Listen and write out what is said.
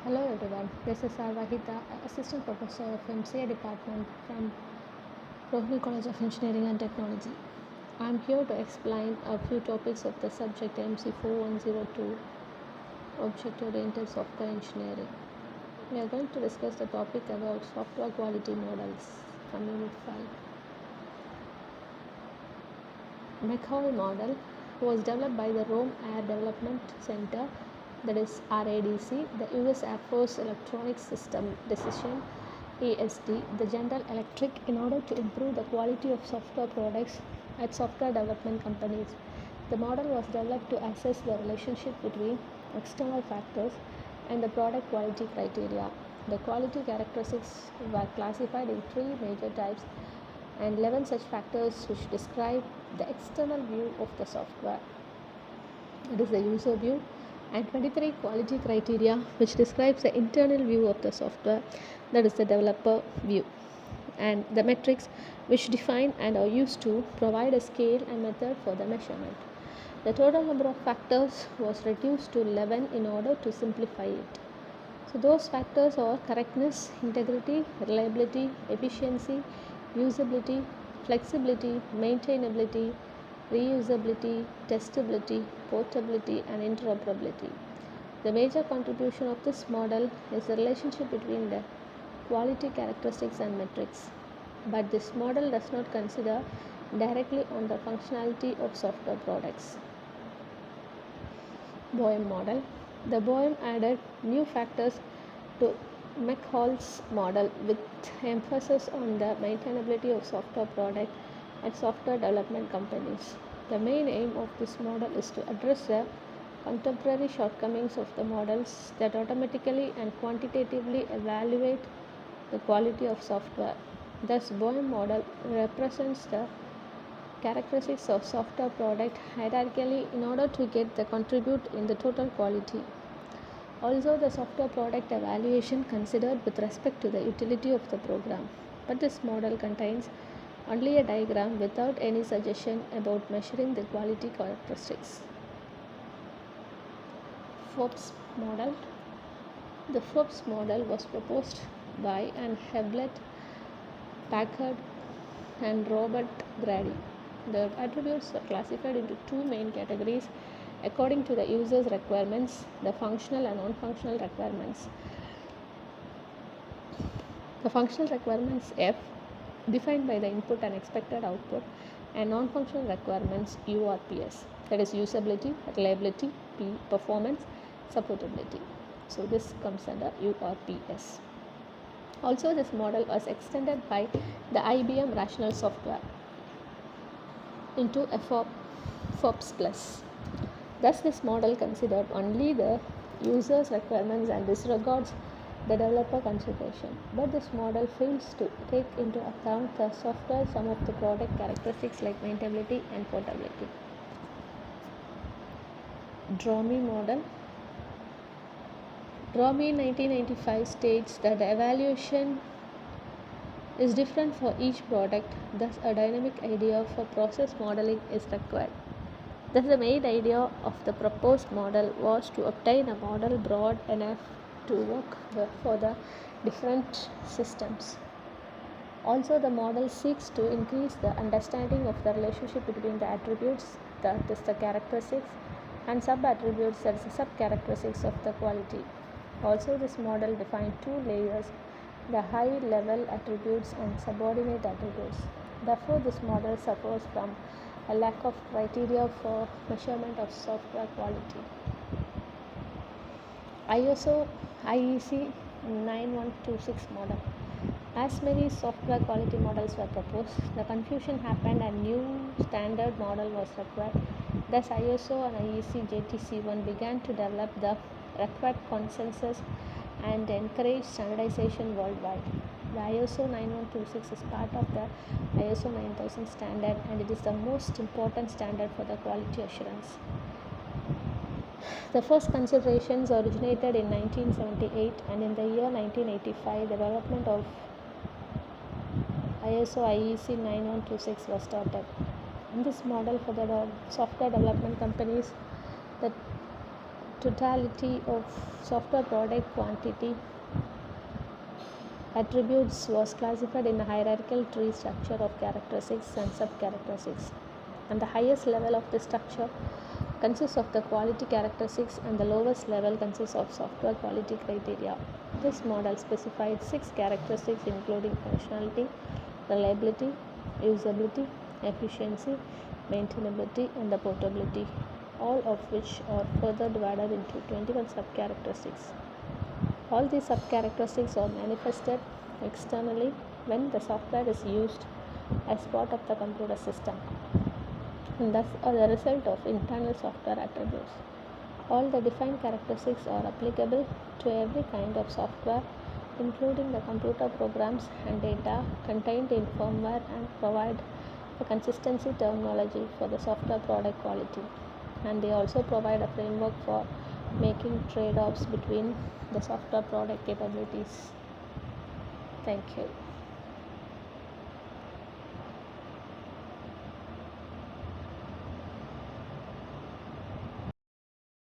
Hello everyone, this is Sarvahita, Assistant Professor of MCA Department from Rohini College of Engineering and Technology. I am here to explain a few topics of the subject MC4102, Object-Oriented Software Engineering. We are going to discuss the topic about software quality models from Unit 5. McHale model was developed by the Rome Air Development Center, that is RADC, the US Air Force Electronic System Decision ESD, the General Electric, in order to improve the quality of software products at software development companies. The model was developed to assess the relationship between external factors and the product quality criteria. The quality characteristics were classified in three major types and 11 such factors which describe the external view of the software. It is the user view, and 23 quality criteria which describes the internal view of the software, that is the developer view, and the metrics which define and are used to provide a scale and method for the measurement. The total number of factors was reduced to 11 in order to simplify it. So those factors are correctness, integrity, reliability, efficiency, usability, flexibility, maintainability, reusability, testability, portability, and interoperability. The major contribution of this model is the relationship between the quality characteristics and metrics. But this model does not consider directly on the functionality of software products. Boehm model. The Boehm added new factors to McHale's model with emphasis on the maintainability of software products at software development companies. The main aim of this model is to address the contemporary shortcomings of the models that automatically and quantitatively evaluate the quality of software. Thus, Boehm model represents the characteristics of software product hierarchically in order to get the contribute in the total quality. Also, the software product evaluation considered with respect to the utility of the program, but this model contains only a diagram without any suggestion about measuring the quality characteristics. Forbes model. The Forbes model was proposed by Hewlett Packard and Robert Grady. The attributes are classified into two main categories according to the user's requirements, the functional and non-functional requirements. The functional requirements F, defined by the input and expected output, and non-functional requirements URPS, that is usability, reliability, P, performance, supportability. So this comes under URPS. Also, this model was extended by the IBM Rational Software into FOPS Plus. Thus, this model considered only the user's requirements and disregards the developer consideration. But this model fails to take into account the software sum of the product characteristics like maintainability and portability. Dromey model. Dromey 1995 states that the evaluation is different for each product, thus a dynamic idea for process modeling is required. Thus, the main idea of the proposed model was to obtain a model broad enough to work for the different systems. Also, the model seeks to increase the understanding of the relationship between the attributes, that is the characteristics, and sub-attributes, that is the sub-characteristics of the quality. Also, this model defined two layers, the high-level attributes and subordinate attributes. Therefore, this model suffers from a lack of criteria for measurement of software quality. IEC 9126 model. As many software quality models were proposed, the confusion happened and new standard model was required. Thus, ISO and IEC JTC1 began to develop the required consensus and encourage standardization worldwide. The ISO 9126 is part of the ISO 9000 standard, and it is the most important standard for the quality assurance. The first considerations originated in 1978, and in the year 1985, the development of ISO IEC 9126 was started. In this model for the software development companies, the totality of software product quantity attributes was classified in a hierarchical tree structure of characteristics and subcharacteristics. And the highest level of the structure consists of the quality characteristics and the lowest level consists of software quality criteria. This model specified 6 characteristics including functionality, reliability, usability, efficiency, maintainability, and the portability, all of which are further divided into 21 subcharacteristics. All these subcharacteristics are manifested externally when the software is used as part of the computer system, and thus are the result of internal software attributes. All the defined characteristics are applicable to every kind of software, including the computer programs and data contained in firmware, and provide a consistency terminology for the software product quality. And they also provide a framework for making trade-offs between the software product capabilities. Thank you.